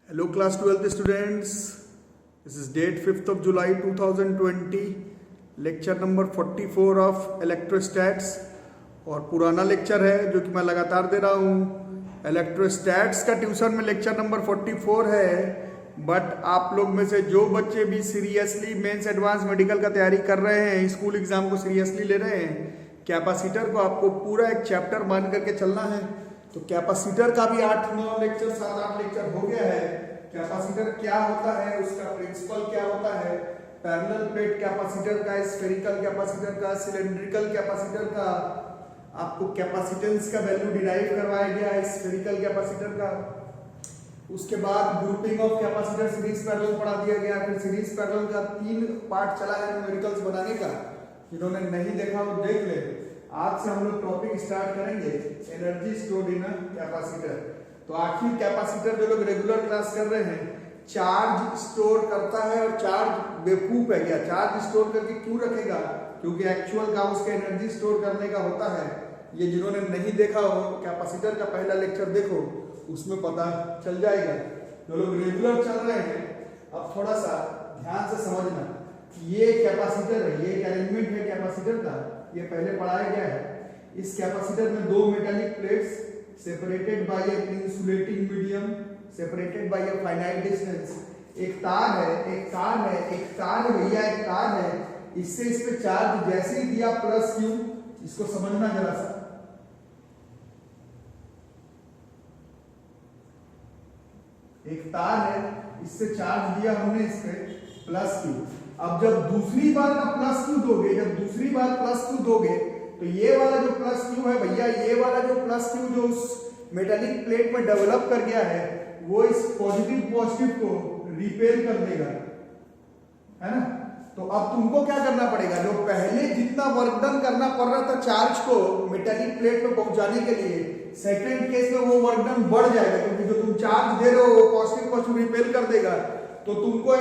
Hello class 12th students, this is date 5th of July 2020, lecture number 44 of electrostats और पुराना lecture है जो कि मैं लगातार दे रहा हूँ। इलेक्ट्रोस्टैट्स का ट्यूशन में लेक्चर नंबर 44 है, बट आप लोग में से जो बच्चे भी सीरियसली मेंस एडवांस मेडिकल का तैयारी कर रहे हैं, स्कूल एग्जाम को सीरियसली ले रहे हैं, कैपेसिटर को आपको पूरा एक चैप्टर मान करके चलना है। तो कैपेसिटर का भी 8-9 लेक्चर 7-8 लेक्चर हो गया है। कैपेसिटर क्या होता है, उसका प्रिंसिपल क्या होता है, पैरेलल प्लेट कैपेसिटर का, स्फेरिकल कैपेसिटर का, सिलेंड्रिकल कैपेसिटर का, आपको कैपेसिटेंस का वैल्यू डिराइव करवाया गया है स्फेरिकल कैपेसिटर का। उसके बाद grouping of capacitor series parallel पढ़ा दिया गया। फिर सीरीज पैरेलल का 3 पार्ट चला है न्यूमेरिकल्स बनाने का, जिन्होंने नहीं देखा वो देख ले। आज से हम लोग टॉपिक स्टार्ट करेंगे एनर्जी स्टोर्ड इन कैपेसिटर। तो आखिर कैपेसिटर जो लोग रेगुलर क्लास कर रहे हैं, चार्ज स्टोर करता है और चार्ज बेवकूफ है क्या? चार्ज स्टोर करके क्यों रखेगा? क्योंकि एक्चुअल काम उसका एनर्जी स्टोर करने का होता है। ये जिन्होंने नहीं देखा हो, कैपेसिटर का पहला लेक्चर देखो, उसमें पता चल जाएगा। जो लोग रेगुलर चल रहे हैं, अब थोड़ा सा ध्यान से समझना। ये कैपेसिटर है, ये एक एलिमेंट है कैपेसिटर का, ये पहले पढ़ाया गया है। इस कैपेसिटर में 2 metallic plates separated by A insulating medium, separated by a finite distance. एक तार है, एक तार है, एक तार है भैया, एक तार है। इससे इस पे चार्ज जैसे ही दिया प्लस क्यू, इसको समझना जरा सा। एक तार है, इससे चार्ज दिया हमने इस पे प्लस क्यू। अब जब दूसरी बार का प्लस क्यू दोगे, जब दूसरी बार प्लस क्यू दोगे, तो ये वाला जो प्लस क्यू है भैया, ये वाला जो प्लस क्यू जो उस मेटालिक प्लेट में डेवलप कर गया है, वो इस पॉजिटिव को रिपेल कर देगा, है ना। तो अब तुमको क्या करना पड़ेगा? जो पहले जितना वर्क डन करना पड़ रहा था चार्ज को मेटालिक प्लेट पे पहुंचाने के लिए, सेकंड केस में वो वर्क डन बढ़ जाएगा, क्योंकि जो तुम चार्ज दे रहे हो वो पॉजिटिव रिपेल कर देगा। तो तुमको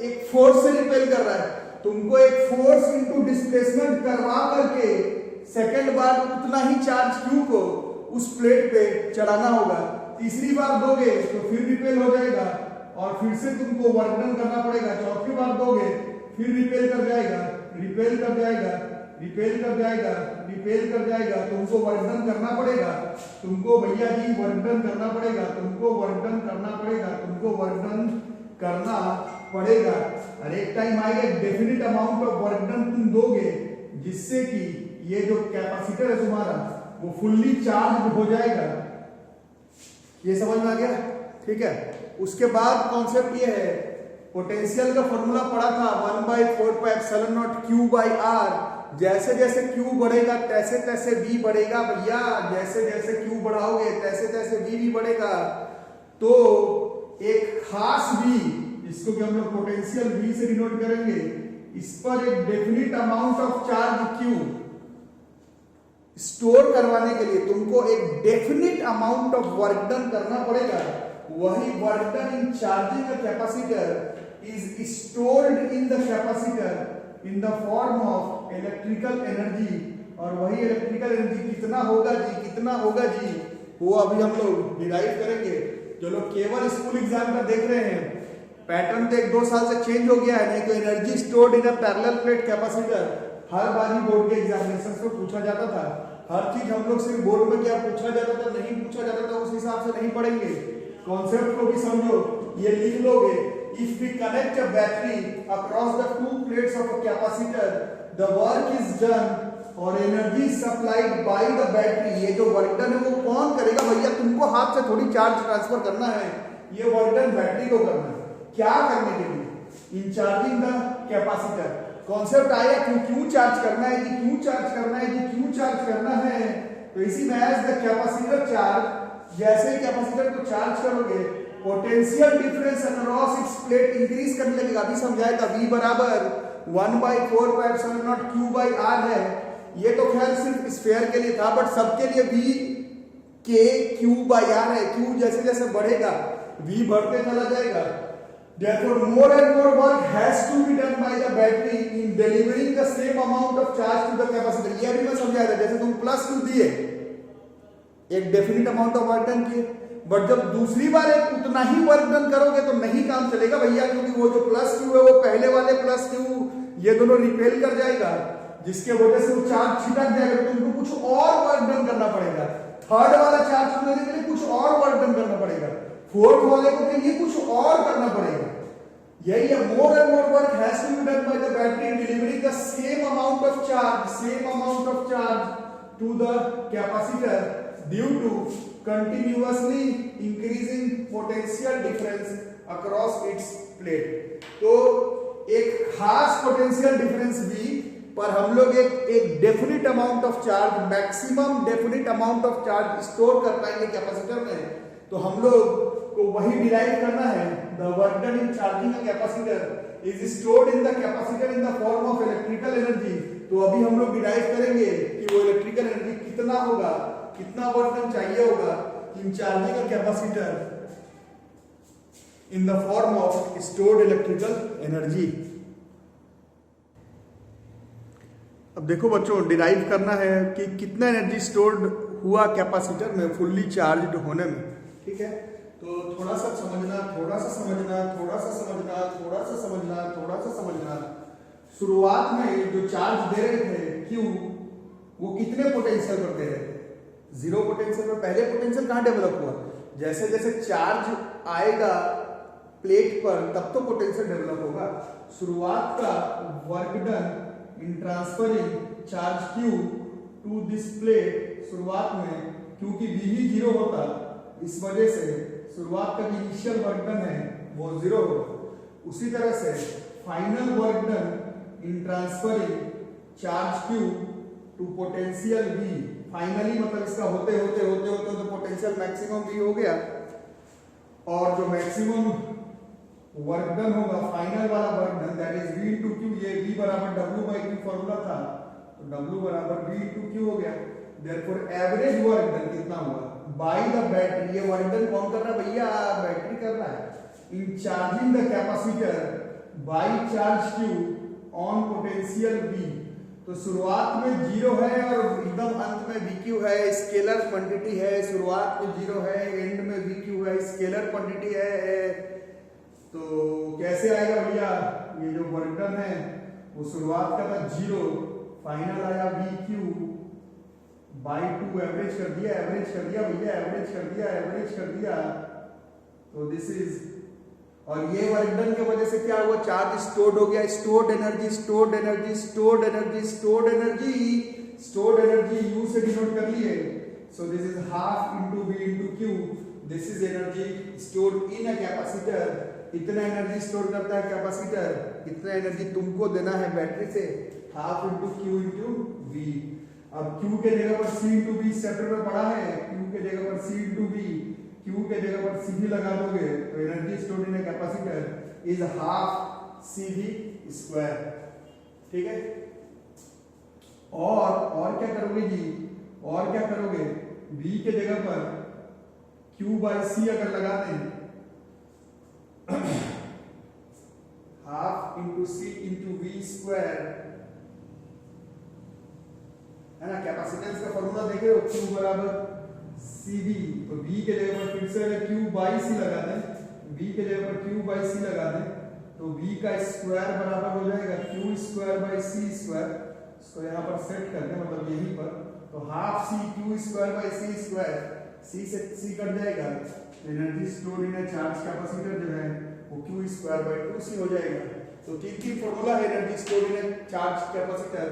एक फोर्स से रिपेल कर रहा है, तुमको एक फोर्स इनटू डिस्प्लेसमेंट करवा करके सेकंड बार उतना ही चार्ज क्यू को उस प्लेट पे चढ़ाना होगा। तीसरी बार दोगे तो फिर रिपेल हो जाएगा और फिर से तुमको वर्क डन करना पड़ेगा। चौथी बार दोगे फिर रिपेल कर जाएगा, रिपेल कर जाएगा, रिपेल कर जाएगा, रिपेल कर जाएगा। तुमको वर्क डन करना पड़ेगा, तुमको भैया जी वर्क डन करना पड़ेगा, तुमको वर्क डन करना पड़ेगा, तुमको वर्क डन करना पड़ेगा। और एक टाइम आएगा, definite amount of work done तुम दोगे, जिससे कि ये जो कैपेसिटर है तुम्हारा वो फुल्ली चार्ज हो जाएगा। ये समझ में आ गया? ठीक है। उसके बाद कॉन्सेप्ट ये है, पोटेंशियल का फॉर्मूला पढ़ा था 1/4πε0 Q/R। जैसे जैसे Q बढ़ेगा तैसे तैसे V बढ़ेगा भैया, जैसे जैसे Q बढ़ाओगे तैसे तैसे V भी बढ़ेगा। तो एक खास V, इसको कि हम लोग पोटेंशियल V से डिनोट करेंगे, इस पर एक definite amount of charge Q store करवाने के लिए तुमको एक definite amount of work done करना पड़ेगा। वही work done in charging a capacitor is stored in the capacitor in the form of electrical energy. और वही इलेक्ट्रिकल एनर्जी कितना होगा जी, कितना होगा जी, वो अभी हम लोग डिराइव करेंगे। जो लोग केवल स्कूल एग्जाम का देख रहे हैं, पैटर्न तो 1-2 साल से चेंज हो गया है। नहीं तो energy stored in a parallel plate capacitor her bar he board के एग्जामिनेशंस में पूछा जाता था। हर चीज हम लोग सिर्फ बोर्ड में क्या पूछा जाता था, नहीं पूछा जाता था, उस हिसाब से नहीं पढ़ेंगे। कॉन्सेप्ट को भी समझो, ये लिख लोगे। If we connect a battery across the 2 plates of a capacitor, the work is done और energy supplied by the battery. ये जो वर्क डन है वो कौन करेगा भैया? तुमको हाथ से थोड़ी चार्ज ट्रांसफर करना है, ये वर्क डन बैटरी को करना है। क्या करने के लिए? इन चार्जिंग द कैपेसिटर। कॉन्सेप्ट आया क्यों चार्ज करना है जी, क्यों चार्ज करना है जी, क्यों चार्ज करना है? तो इसी में एज द कैपेसिटर चार्ज, जैसे ही कैपेसिटर को चार्ज करोगे, potential difference across its plate increase करने लगेगा। अभी समझाएगा V बराबर 1/4πε0 Q/R है। ये तो खैर सिर्फ स्फीयर के लिए था, बट सबके लिए V K Q/R है। Q जैसे जैसे बढ़ेगा V बढ़ते चला जाएगा। Therefore, more and more work has to be done by the battery in delivering the same amount of charge to the capacitor. ये भी मैं समझाया था। जैसे तुम प्लस क्यू दिए, एक definite amount of work done किए, बट जब दूसरी बार एक उतना ही वर्क डन करोगे तो नहीं काम चलेगा भैया, क्योंकि वो जो प्लस क्यू है वो पहले वाले प्लस क्यू ये दोनों रिपेल कर जाएगा, जिसके वजह से वो चार्ज छिटक जाएगा, तो तुमको कुछ और वर्क डन करना पड़ेगा। थर्ड वाला चार्ज छोड़ने के लिए कुछ और वर्क डन करना पड़ेगा, फोर्थ वाले को के लिए कुछ और करना पड़ेगा। यही है, more and more work has to be done by the battery in delivering the same amount of charge to the capacitor due to continuously increasing potential difference across its plate. तो एक खास पोटेंशियल डिफरेंस भी, पर हम लोग एक definite amount of charge, maximum definite amount of charge store कर पाएंगे कैपेसिटर में। तो हम लोग को वही डिराइव करना है, the work done in charging a capacitor is stored in the capacitor in the form of electrical energy. तो अभी हम लोग डिराइव करेंगे कि वो इलेक्ट्रिकल एनर्जी कितना होगा, कितना वर्क डन चाहिए होगा in charging a capacitor in the form of stored electrical energy. अब देखो बच्चों, डिराइव करना है कि कितना एनर्जी स्टोर्ड हुआ कैपेसिटर में फुल्ली चार्ज्ड होने में। ठीक है, तो थोड़ा सा समझना, थोड़ा सा समझना, थोड़ा सा समझना, थोड़ा सा समझना, थोड़ा सा समझना। शुरुआत में जो चार्ज दे रहे थे क्यू, वो कितने पोटेंशियल पर दे रहे थे? 0 पोटेंशियल पर। पहले पोटेंशियल कहाँ डेवलप हुआ? जैसे जैसे चार्ज आएगा प्लेट पर तब तो पोटेंशियल डेवलप होगा। शुरुआत का work done in transferring charge q to this plate, शुरुआत में क्योंकि V ही 0 होता, इस वजह से शुरुआत का जो इनिशियल वर्क डन है वो 0 होगा। उसी तरह से final work done in transferring charge q to potential V, finally मतलब इसका होते होते होते होते तो पोटेंशियल मैक्सिमम V हो गया, और जो मैक्सिमम वर्क डन होगा फाइनल वाला work done, that is V into Q। ये V बराबर W/Q फॉर्मूला था, तो W बराबर V into Q हो गया। देयरफॉर एवरेज वर्क डन कितना हुआ बाय द बैटरी। ये वर्क डन कौन कर रहा है भैया? बैटरी कर रहा है। In charging the capacitor by charge Q on potential V। तो शुरुआत में 0 है और एकदम अंत में VQ है, स्केलर क्वांटिटी है। शुरुआत में 0 है, एंड में VQ है, स्केलर क्वांटिटी है। तो कैसे आएगा भैया? ये जो वर्क डन है वो शुरुआत का था 0, फाइनल आया VQ बाई 2, एवरेज कर दिया भैया, एवरेज कर दिया। तो दिस इज, और ये वर्क डन की वजह से क्या हुआ? चार्ज स्टोर्ड हो गया। स्टोर्ड एनर्जी यू से डिनोट कर लिए। सो this is half into V into Q। This is energy stored in a capacitor. इतना एनर्जी स्टोर करता है कैपेसिटर, इतना एनर्जी तुमको देना है बैटरी से, half into Q into V। अब Q के जगह पर C इंटू V चैप्टर में पढ़ा है, Q के जगह पर C इंटू V, Q के जगह पर CV लगा दोगे तो energy stored in a capacitor is half CV square. ठीक है, और क्या करोगे जी? और क्या करोगे? V के जगह पर Q बाई C अगर लगा दें, half into C into V square है ना। कैपेसिटेंस का फॉर्मूला देखे हो, Q बराबर CV। तो V के जगह पर फिर से Q बाई C लगा दें, V के जगह पर Q बाई C लगा दें, तो V का स्क्वायर बराबर हो जाएगा Q square by C square. इसको यहाँ पर सेट कर दें, मतलब यहीं पर, तो half C Q square by C square, C से C कट जाएगा, energy store in charge capacitor जो है वो Q स्क्वायर बाई 2C हो जाएगा। तो तीन फॉर्मूला है energy store in charge capacitor,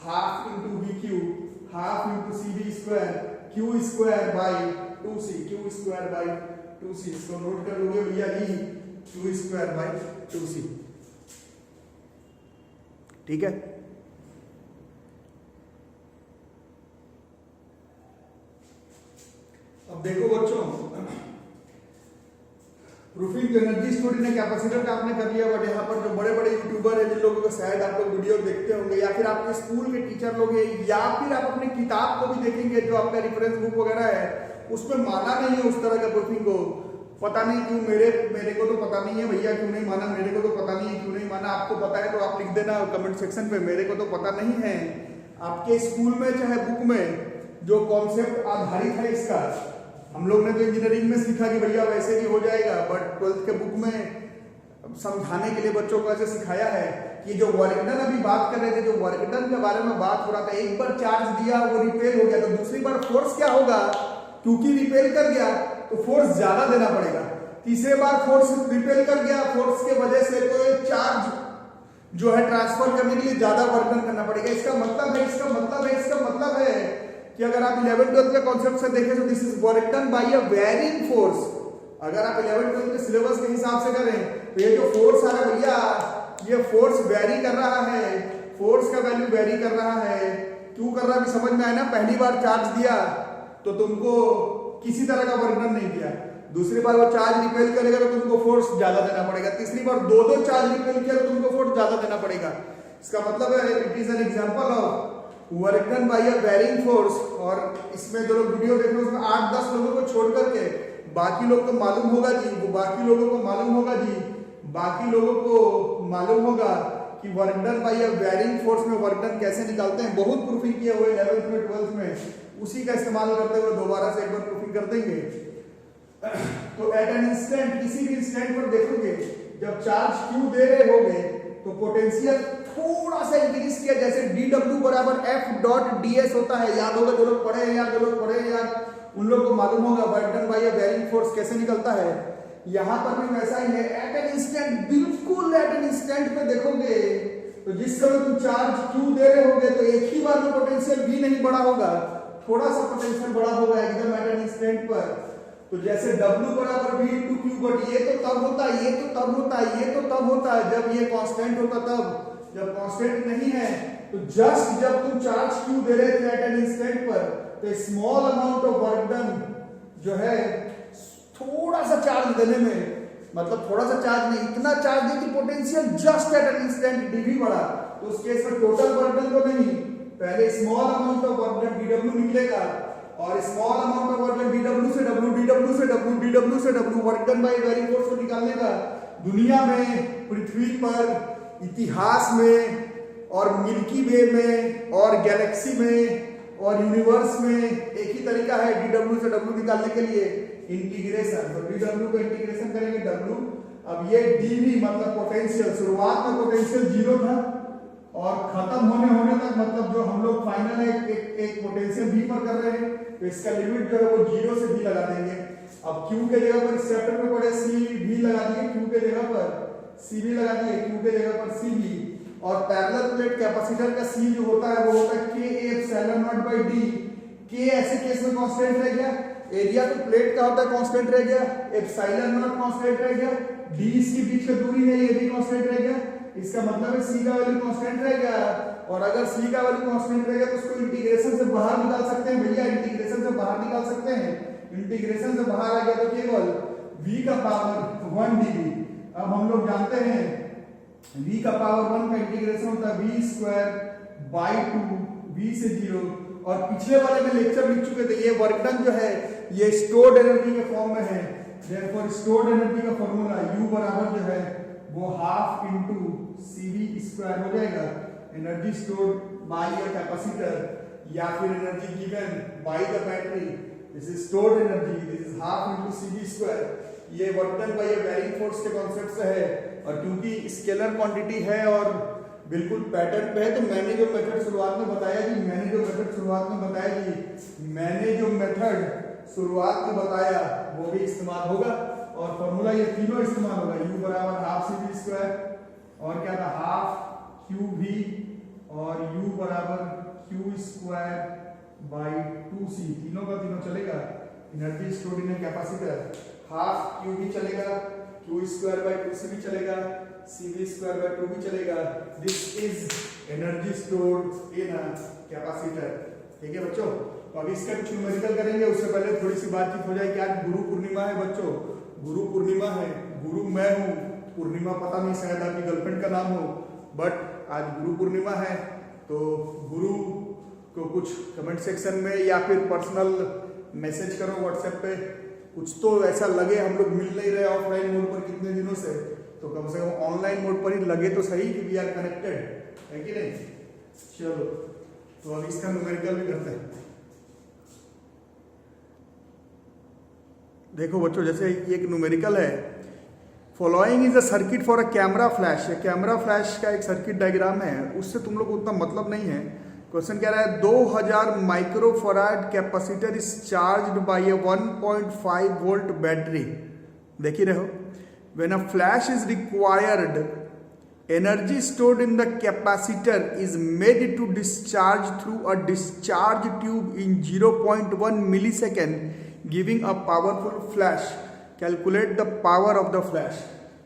half into VQ, half into CV square, Q square by 2C, Q square by 2C। इसको नोट कर लोगे भैया जी, Q स्क्वायर बाई 2C। ठीक है, अब देखो बच्चों, proofing energy store in capacitor का आपने कर लिया, बट यहाँ पर जो बड़े बड़े यूट्यूबर है जिन लोगों को शायद आप लोग वीडियो देखते होंगे, या फिर आपके स्कूल के टीचर लोग हैं, या फिर आप अपनी किताब को भी देखेंगे जो आपका रेफरेंस बुक वगैरह है, उसमें माना नहीं है उस तरह का प्रूफिंग को। पता नहीं क्यों, मेरे को तो पता नहीं है भैया क्यों नहीं माना, मेरे को तो पता नहीं है क्यों नहीं माना। आपको पता है तो आप लिख देना कमेंट सेक्शन पे, मेरे को तो पता नहीं है। आपके स्कूल में चाहे बुक में जो कॉन्सेप्ट आधारित है इसका, हम लोग ने तो इंजीनियरिंग में सीखा कि भैया वैसे भी हो जाएगा, बट 12th के बुक में समझाने के लिए बच्चों को ऐसे सिखाया है कि जो वर्क डन अभी बात कर रहे थे, जो वर्क डन के बारे में बात हो रहा था, एक बार चार्ज दिया वो रिपेल हो गया, तो दूसरी बार फोर्स क्या होगा, क्योंकि रिपेल कर गया तो फोर्स ज्यादा देना पड़ेगा। तीसरे बार फोर्स रिपेल कर गया, फोर्स के वजह से तो चार्ज जो है ट्रांसफर करने के लिए ज्यादा वर्क डन करना पड़ेगा। इसका मतलब है कि अगर आप 11th-12th के कॉन्सेप्ट से देखें तो this is work done by a varying force. अगर आप 11th-12th के सिलेबस के हिसाब से करें तो ये जो फोर्स आ रहा है भैया, ये फोर्स वेरी कर रहा है, फोर्स का वैल्यू वेरी कर रहा है। क्यों कर रहा है समझ में आया ना। पहली बार चार्ज दिया तो तुमको किसी तरह का वर्क डन नहीं दिया, दूसरी बार वो चार्ज रिपेल करेगा तो तुमको फोर्स ज्यादा देना पड़ेगा, तीसरी बार दो चार्ज रिपेल किया तो तुमको फोर्स ज्यादा देना पड़ेगा। इसका मतलब है it is an example of work done by a varying force. और इसमें जो लोग वीडियो देख रहे हैं उसमें 8-10 लोगों को छोड़ करके बाकी लोग को मालूम होगा जी, वो बाकी लोगों को मालूम होगा जी, बाकी लोगों को मालूम होगा कि work done by a varying force में वर्क डन कैसे निकालते हैं। बहुत प्रूफिंग किए हुए 11th में 12th में, उसी का इस्तेमाल करते हुए दोबारा से एक बार प्रूफिंग कर देंगे। तो एट एन इंस्टेंट, किसी भी इंस्टेंट पर देखोगे जब चार्ज क्यू दे रहे होगे तो पोटेंशियल थोड़ा सा इंक्रीज किया, जैसे dw बराबर F.ds होता है। याद होगा जो लोग पढ़े हैं यार, जो लोग पढ़े हैं यार उन लोग को मालूम होगा work done by a varying force कैसे निकलता है। यहां पर भी वैसा ही है, एट एन इंस्टेंट, बिल्कुल एट एन इंस्टेंट पे देखोगे तो जिस समय तुम चार्ज क्यू दे रहे होगे तो एक ही बार में पोटेंशियल भी नहीं बढ़ा होगा, थोड़ा सा पोटेंशियल बढ़ा होगा एकदम एट एन इंस्टेंट पर। तो जैसे W बराबर V इंटू क्यू, बट ये तो तब होता है, ये तो तब होता है, ये तो तब होता है जब ये कांस्टेंट होता, तब जब कांस्टेंट नहीं है तो जस्ट जब तुम चार्ज क्यू दे रहे थे एट एन इंस्टेंट पर तो small amount of work done जो है थोड़ा सा चार्ज देने में, मतलब थोड़ा सा चार्ज नहीं, इतना चार्ज दे कि potential just at an instant dV बढ़ा, तो उस केस में टोटल वर्क डन तो नहीं, पहले small amount of work done dW निकलेगा और small amount of work done dW से W, dW से W, dW से W, work done by varying force को निकालने का दुनिया में, पृथ्वी पर, इतिहास में और मिल्की वे में और गैलेक्सी में और यूनिवर्स में एक ही तरीका है dW से W निकालने के लिए, इंटीग्रेशन। तो dW को इंटीग्रेशन करेंगे W, अब ये dV मतलब पोटेंशियल, शुरुआत में पोटेंशियल 0 था और खत्म होने तक, मतलब जो हम लोग फाइनल एक पोटेंशियल V पर कर रहे हैं तो इसका लिमिट जो है वो 0 से V लगा देंगे। अब Q के जगह पर इस चैप्टर में पढ़े CV लगा दिए, Q के जगह पर CV लगा दिए, Q के जगह पर CV। और पैरेलल प्लेट कैपेसिटर का C जो होता है वो होता है K epsilon naught by D। K ऐसे केस में कांस्टेंट रह गया, एरिया तो प्लेट का होता है कांस्टेंट रह गया, एप्सिलॉन नॉट कांस्टेंट रह गया, D इसके बीच में दूरी है ये भी कांस्टेंट रह गया। इसका मतलब है C का वैल्यू कांस्टेंट रह गया, और अगर C का वैल्यू कांस्टेंट रह गया तो उसको इंटीग्रेशन से बाहर निकाल सकते हैं भैया, इंटीग्रेशन से बाहर निकाल सकते हैं। इंटीग्रेशन से बाहर आ गया तो केवल V का पावर 1 dV। अब हम लोग जानते हैं V का पावर 1 का इंटीग्रेशन होता है V स्क्वायर बाय 2, V से 0। और पिछले वाले में लेक्चर लिख चुके थे, ये वर्क डन जो है ये स्टोर्ड एनर्जी के फॉर्म में है। देयरफॉर स्टोर्ड एनर्जी का फॉर्मूला U बराबर जो है वो हाफ इंटू CV स्क्वायर हो जाएगा, energy stored by a capacitor या फिर energy given by the battery, this is stored energy, this is half into CV square. ये work done by a varying force के कॉन्सेप्ट से है, और क्योंकि स्केलर क्वांटिटी है और बिल्कुल पैटर्न पे है तो मैंने जो मेथड शुरुआत में बताया जी, मैंने जो मेथड शुरुआत में बताया वो भी इस्तेमाल होगा, और फॉर्मूला ये तीनों इस्तेमाल होगा। U बराबर हाफ CV स्क्वायर, और क्या था हाफ QV, और U बराबर Q स्क्वायर बाय 2C, तीनों का तीनों चलेगा। एनर्जी स्टोर्ड इन कैपेसिटर हाफ QV चलेगा, Q स्क्वायर बाय 2C भी चलेगा, CV स्क्वायर बाय 2 भी चलेगा। This is energy stored in a capacitor. ठीक है बच्चों, तो अभी इसका कुछ न्यूमेरिकल करेंगे, उससे पहले थोड़ी सी बातचीत हो जाए कि आज गुरु पूर्णिमा है बच्चों, गुरु पूर्णिमा है। गुरु मैं हूँ, पूर्णिमा पता नहीं शायद आपकी गर्लफ्रेंड का नाम हो, बट आज गुरु पूर्णिमा है। तो गुरु को कुछ कमेंट सेक्शन में या फिर पर्सनल मैसेज करो व्हाट्सएप पे, कुछ तो ऐसा लगे, हम लोग मिल नहीं रहे ऑफलाइन मोड पर कितने दिनों से, तो कम से कम ऑनलाइन मोड पर ही लगे तो सही कि वी आर कनेक्टेड, है कि नहीं। चलो तो अभी इसका न्यूमेरिकल भी करते हैं। देखो बच्चों, जैसे ये एक न्यूमेरिकल है, following is a circuit for a camera flash. ये कैमरा फ्लैश का एक सर्किट डायग्राम है, उससे तुम लोग को उतना मतलब नहीं है। क्वेश्चन कह रहा है 2000 microfarad capacitor is charged by a 1.5 volt battery. देख ही रहे हो, when a flash is required, energy stored in the capacitor is made to discharge through a discharge tube in 0.1 millisecond, giving a powerful flash. Calculate the power of the flash.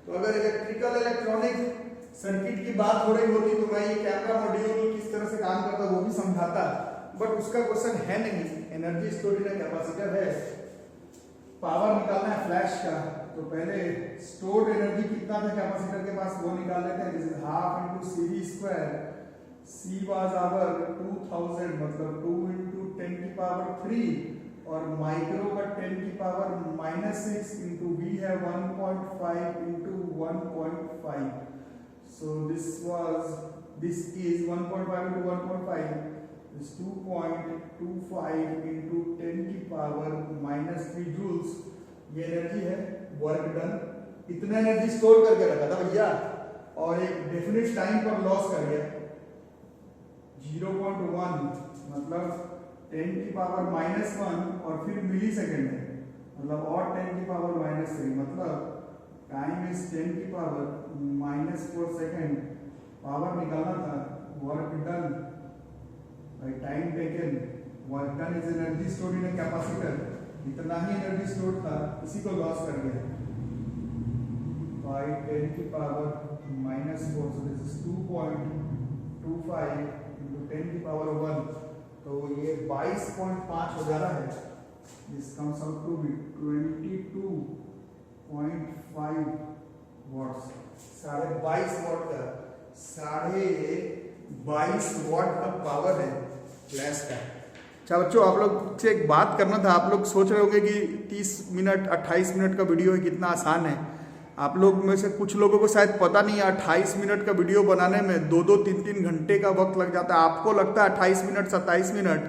तो अगर electrical electronic circuit की बात हो रही होती तो मैं ये कैमरा मॉड्यूल किस तरह से काम करता वो भी समझाता, बट उसका क्वेश्चन है नहीं। एनर्जी स्टोरेज इन कैपेसिटर है, पावर निकालना है फ्लैश का, तो पहले स्टोर्ड एनर्जी कितना था कैपेसिटर के पास वो निकाल लेते हैं। This is half into CV square. C was our 2000, मतलब 2 × 10⁻³ और माइक्रो का 10⁻⁻6 इंटू V है 1.5 × 1.5। So this is 1.5 × 1.5 is 2.25 into 10⁻⁻³ joules। ये एनर्जी है, वर्क डन। इतना एनर्जी स्टोर करके रखा था भैया, और एक डेफिनेट टाइम पर लॉस कर गया। 0.1 मतलब 10⁻⁻1 और फिर मिली सेकेंड है, मतलब और 10⁻⁻3 मतलब टाइम इज 10⁻⁻4 सेकेंड। पावर निकालना था, work done by time taken. Work done is energy stored in a capacitor. इतना ही एनर्जी स्टोर था, इसी को लॉस कर दिया by 10⁻⁻4। So this is 2.25 into 10⁻⁻1, तो ये 22.5 हो जा रहा है। This comes out to be 22.5 watts. 22.5 watt का 22.5 वॉट का पावर है फ्लैश का। अच्छा बच्चों, आप लोग से एक बात करना था। आप लोग सोच रहे होंगे कि 30 मिनट 28 मिनट का वीडियो है, कितना आसान है। आप लोग में से कुछ लोगों को शायद पता नहीं है 28 मिनट का वीडियो बनाने में 2-2 3-3 घंटे का वक्त लग जाता है। आपको लगता है 28 मिनट 27 मिनट,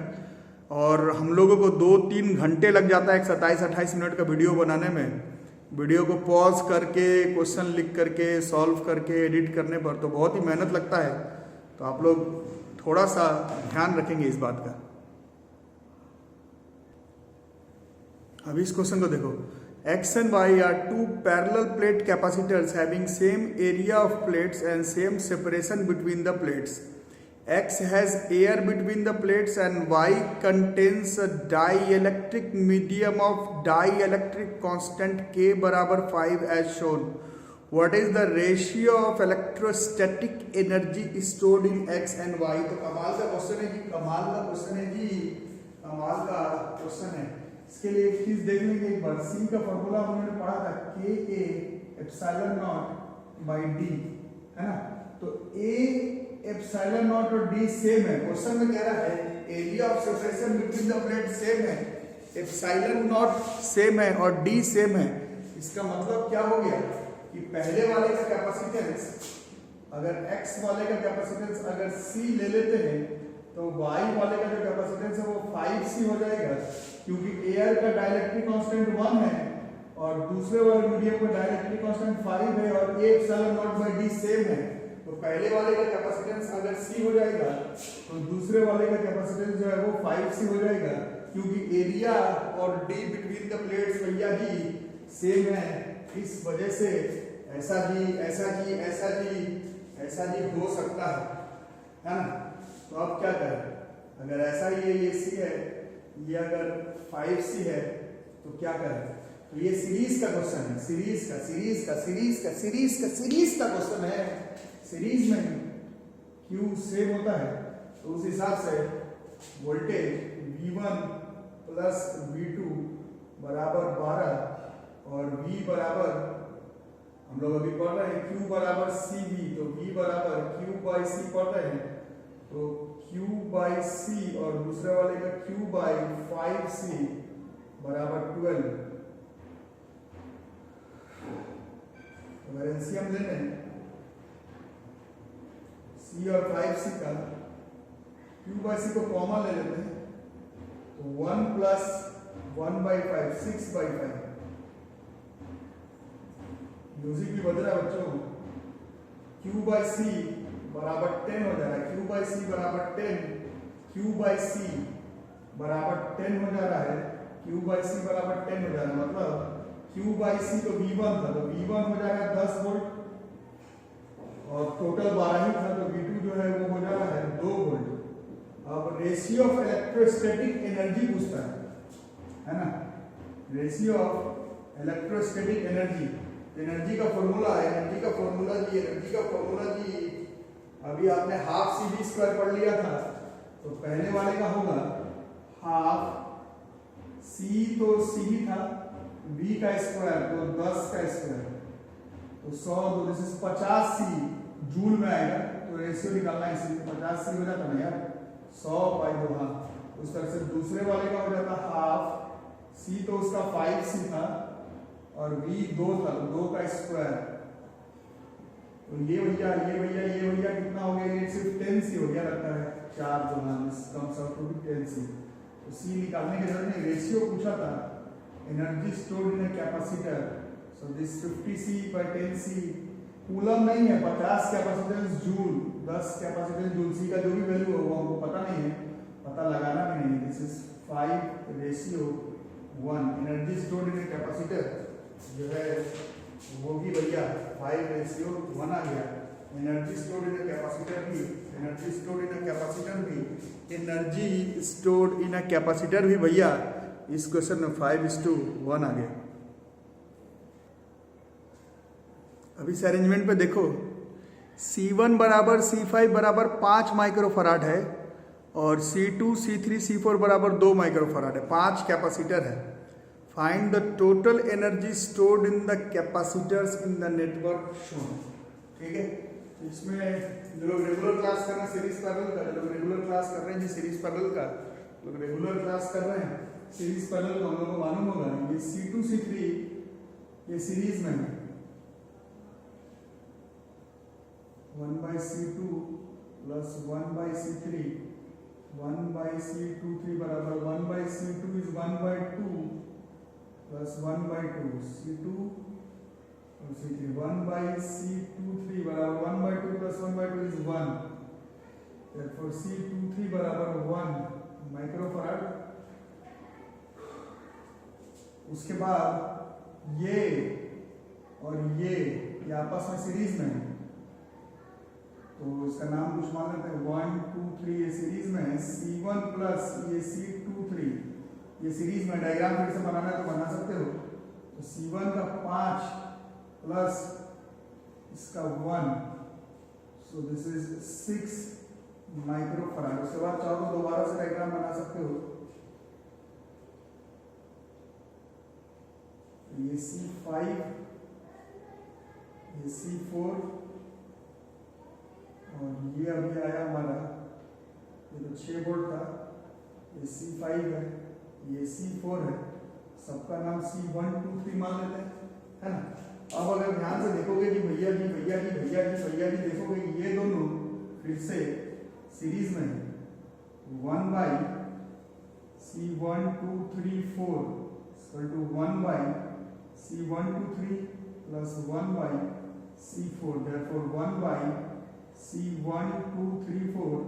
और हम लोगों को 2-3 घंटे लग जाता है एक 27-28 मिनट का वीडियो बनाने में। वीडियो को पॉज करके, क्वेश्चन लिख करके, सॉल्व करके, एडिट करने पर तो बहुत ही मेहनत लगता है। तो आप लोग थोड़ा सा ध्यान रखेंगे इस बात का। अभी इस क्वेश्चन को देखो। X and Y are two parallel plate capacitors having same area of plates and same separation between the plates. X has air between the plates and Y contains a dielectric medium of dielectric constant K बराबर 5 as shown. What is the ratio of electrostatic energy stored in X and Y? तो कमाल का question है जी, कमाल का question है जी, कमाल का क्वेश्चन है। इसके लिए एक चीज देख लेंगे एक बार। C का फॉर्मूला हमने पढ़ा था KA epsilon not by D, है ना। तो A एप्सिलॉन नॉट और D सेम है। क्वेश्चन में कह रहा है area of separation between the plate same है, एप्सिलॉन नॉट सेम है और D सेम है। इसका मतलब क्या हो गया कि पहले वाले का कैपेसिटेंस, अगर X वाले का कैपेसिटेंस अगर C ले लेते हैं तो Y वाले का जो कैपेसिटेंस है वो 5C हो जाएगा, क्योंकि एयर का डाइलेक्ट्रिक कांस्टेंट 1 है और दूसरे वाले मीडियम का डाइलेक्ट्रिक कांस्टेंट 5 है और A epsilon naught by D same है। तो पहले वाले का कैपेसिटेंस अगर C हो जाएगा तो दूसरे वाले का कैपेसिटेंस जो है वो 5C हो जाएगा, क्योंकि एरिया और D बिटवीन द प्लेट्स भैया जी सेम है। इस वजह से ऐसा जी ऐसा जी ऐसा जी ऐसा जी हो सकता है ना। तो अब क्या करें, अगर ऐसा ही है, ये C है, ये अगर 5C है तो क्या करें। तो ये सीरीज का क्वेश्चन है, सीरीज का क्वेश्चन है। सीरीज में Q सेम होता है, तो उस हिसाब से वोल्टेज V1 प्लस V2 बराबर 12 और V बराबर, हम लोग अभी पढ़ रहे हैं Q बराबर CV, तो V बराबर Q बाई C पढ़ रहे हैं, तो Q बाई C और दूसरे वाले का Q बाई 5C बराबर 12। अगर एलसीएम ले लें C और 5C का, Q बाई C को कॉमन ले लेते हैं तो 1 प्लस 1/5 6/5 म्यूजिक भी बज रहा है बच्चों। Q बाई सी बराबर 10 हो जा रहा है, Q बाई सी बराबर 10, Q बाई सी बराबर 10 हो जा रहा है, Q बाई सी बराबर 10 हो जा रहा है। मतलब Q बाई सी तो V1 था, तो V1 हो जाएगा 10 वोल्ट और टोटल 12 ही था, तो V2 जो है वो हो जा रहा है 2 वोल्ट। अब रेशियो ऑफ इलेक्ट्रोस्टैटिक एनर्जी पूछता है ना, ratio of electrostatic energy. Energy का फॉर्मूला है, एनर्जी का फॉर्मूला जी अभी आपने हाफ सी वी स्क्वायर पढ़ लिया था, तो पहले वाले का होगा हाफ सी, तो सी ही था, वी का स्क्वायर तो 10 का स्क्वायर, तो 100, तो दिस इज 50 सी जूल में आएगा, तो रेशियो निकालना है, इसलिए 50 सी हो जाता ना यार, 100 बाई 2 हाफ। उस तरह से दूसरे वाले का हो जाता हाफ सी, तो उसका 5 सी था और v 2 था, तो 2 का स्क्वायर, तो ये भैया कितना हो गया, ये सिर्फ 10 सी हो गया लगता है, 4 जो ना comes out to be 10 C. तो सी निकालने के जरूरत नहीं, रेशियो पूछा था, energy stored in a capacitor, so this 50 C by 10 C, coulomb नहीं है, 50 capacitance joule, 10 capacitance joule, C का जो भी वैल्यू हो वो हमको पता नहीं है, पता लगाना भी नहीं। This is 5 ratio 1, energy stored in a capacitor जो है वो भी भैया 5 रेशियो 1 आ गया। Energy stored in a capacitor भी, energy stored in a capacitor भी भैया इस क्वेश्चन में 5:1 आ गया। अब इस अरेंजमेंट पे देखो, C1 बराबर C5 बराबर 5 माइक्रोफराड है और C2 C3 C4 बराबर 2 माइक्रोफराड है, 5 कैपेसिटर है। Find the total energy stored in the capacitors in the network shown. ठीक है, इसमें जो लोग रेगुलर क्लास कर रहे हैं सीरीज पैरेलल का, जो लोग रेगुलर क्लास कर रहे हैं जी सीरीज पैरेलल का, लोग रेगुलर क्लास कर रहे हैं सीरीज पैरेलल का, हम लोग को मालूम होगा ये C2 C3 ये सीरीज में है, 1/C2 प्लस 1/C3, 1/C23 बराबर 1/C2 इज 1/2 प्लस 1/2 C2 और C3, 1/C23 बराबर 1/2 प्लस 1/2 इज 1, therefore C23 बराबर 1 माइक्रोफराड। उसके बाद ये और ये आपस में सीरीज में है, तो इसका नाम कुछ मान लेते हैं, 1 2 3 ये सीरीज में है, C1 प्लस ये C23 ये सीरीज में, डायग्राम फिर से बनाना है तो बना सकते हो, तो C1 का 5 प्लस इसका 1, सो दिस इज 6 माइक्रोफराड। उसके बाद चाहो तो दोबारा से डायग्राम बना सकते हो, ये C5 ये C4 और ये अभी आया हमारा, ये तो 6 वोल्ट था, ये C5 है, ये C4 है, सबका नाम C1 2 3 मान लेते हैं, है ना। अब अगर ध्यान से देखोगे कि भैया जी देखोगे ये दोनों फिर से सीरीज में है, 1/C1 2 3 4 equal to 1/C1 2 3 plus 1/C4, therefore 1/C1 2 3 4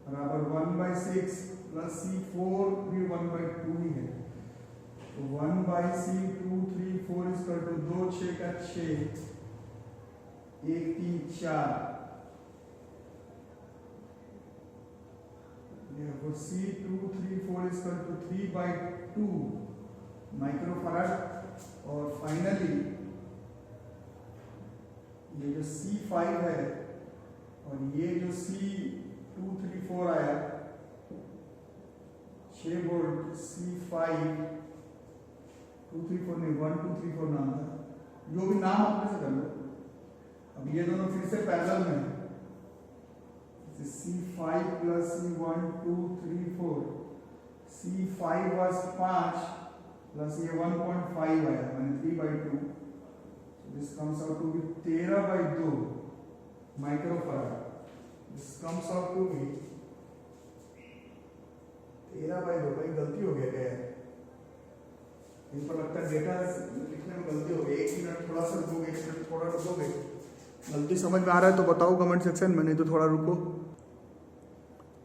बराबर 1/6 प्लस C4 भी 1/2 ही है, तो 1/C2 3 4 इक्वल टू 2 6 का 6 1 3 4, therefore C2 3 4 equal to 3/2 microfarad. और फाइनली ये जो C5 है और ये जो C2 3 4 आया 6 वोल्ट, C5 2 3 4 नहीं 1 2 3 4 नाम था, जो भी नाम अपने से कर लो। अब ये दोनों फिर से पैरेलल में है, C5 plus C1 2 3 4, C5 was 5 plus ये 1.5 आया मैंने 3/2, this comes out to be 13/2 microfarad. This comes out to be 13/2, भाई गलती हो गया क्या है, इन पर लगता है डेटा लिखने में गलती हो गई। 1 मिनट थोड़ा सा रुकोगे, 1 मिनट थोड़ा रुकोगे। गलती समझ में आ रहा है तो बताओ कमेंट सेक्शन में, नहीं तो थोड़ा रुको।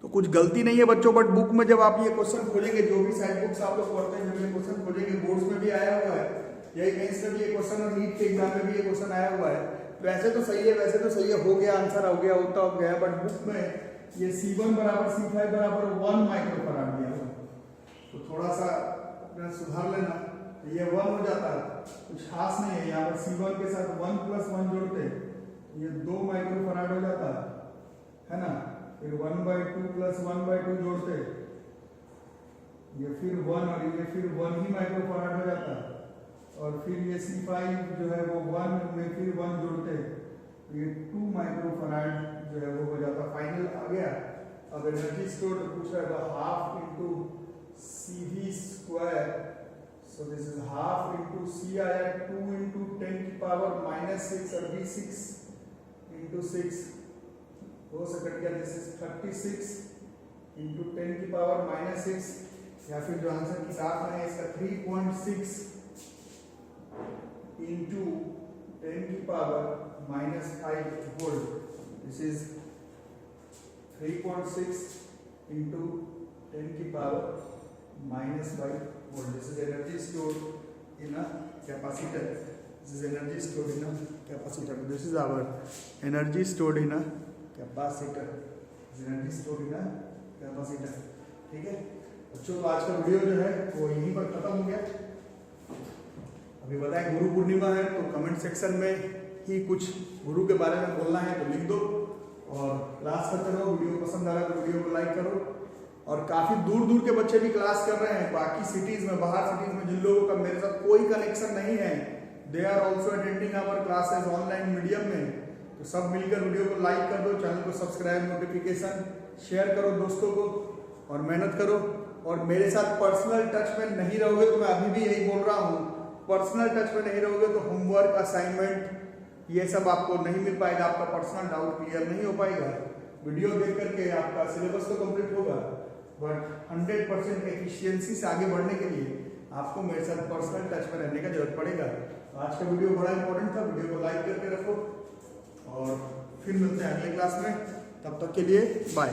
तो कुछ गलती नहीं है बच्चों, बट बुक में जब आप ये क्वेश्चन खोलेंगे, जो भी साइड बुक्स आप लोग पढ़ते हैं, जब ये क्वेश्चन खोलेंगे, बोर्ड्स में भी आया हुआ है, यही मेंस में भी ये क्वेश्चन और नीट के एग्जाम में भी ये क्वेश्चन आया हुआ है। वैसे तो सही है, वैसे तो सही है, हो गया आंसर, हो गया, होता हो गया, बट बुक में ये C1 बराबर C5 बराबर 1 माइक्रोफराड दिया हुआ, तो थोड़ा सा अपना सुधार लेना। तो ये 1 हो जाता है, कुछ खास नहीं है। यहाँ पर C1 के साथ 1 + 1 जोड़ते ये 2 माइक्रोफराड हो जाता है ना। फिर 1/2 + 1/2 जोड़ते ये फिर 1 और ये फिर 1 ही माइक्रोफराड हो जाता है। और फिर ये C5 जो है वो 1 में फिर 1 जोड़ते ये 2 माइक्रोफराड जो है वो हो जाता। फाइनल आ गया। अब एनर्जी स्टोर पूछ रहा है half into CV², so this is half into C आया 2 इंटू 10⁻⁻6 और V6 इंटू 6 2 से कट गया, दिस इज 36 इंटू 10⁻⁻6, या फिर जो आंसर किताब में है इसका 3.6 into 10⁻⁻5 volt. This is 3.6 into 10⁻⁻5 volt. This is energy stored in a capacitor. This is energy stored in a capacitor. This is our energy stored in a capacitor. This is energy stored in a capacitor. ठीक है बच्चों, तो आज का video जो है वो यहीं पर खत्म हो गया। अभी बताएं गुरु पूर्णिमा है, तो कमेंट सेक्शन में ही कुछ गुरु के बारे में बोलना है तो लिख दो, और क्लास करते रहो। वीडियो पसंद आ रहा है तो वीडियो को लाइक करो। और काफी दूर दूर के बच्चे भी क्लास कर रहे हैं, बाकी सिटीज में, बाहर सिटीज में, जिन लोगों का मेरे साथ कोई कनेक्शन नहीं है, they are also attending our classes online medium में। तो सब मिलकर वीडियो को लाइक कर दो, चैनल को सब्सक्राइब, नोटिफिकेशन शेयर करो दोस्तों को, और मेहनत करो। और मेरे साथ पर्सनल टच में नहीं रहोगे तो मैं अभी भी यही बोल रहा हूँ, पर्सनल टच में नहीं रहोगे तो होमवर्क, असाइनमेंट ये सब आपको नहीं मिल पाएगा, आपका पर्सनल डाउट क्लियर नहीं हो पाएगा। वीडियो देख करके आपका सिलेबस तो कंप्लीट होगा, बट 100% एफिशिएंसी से आगे बढ़ने के लिए आपको मेरे साथ पर्सनल टच में रहने का जरूरत पड़ेगा। आज का वीडियो बड़ा इंपॉर्टेंट था, वीडियो को लाइक करके रखो, और फिर मिलते हैं अगले क्लास में। तब तक के लिए बाय।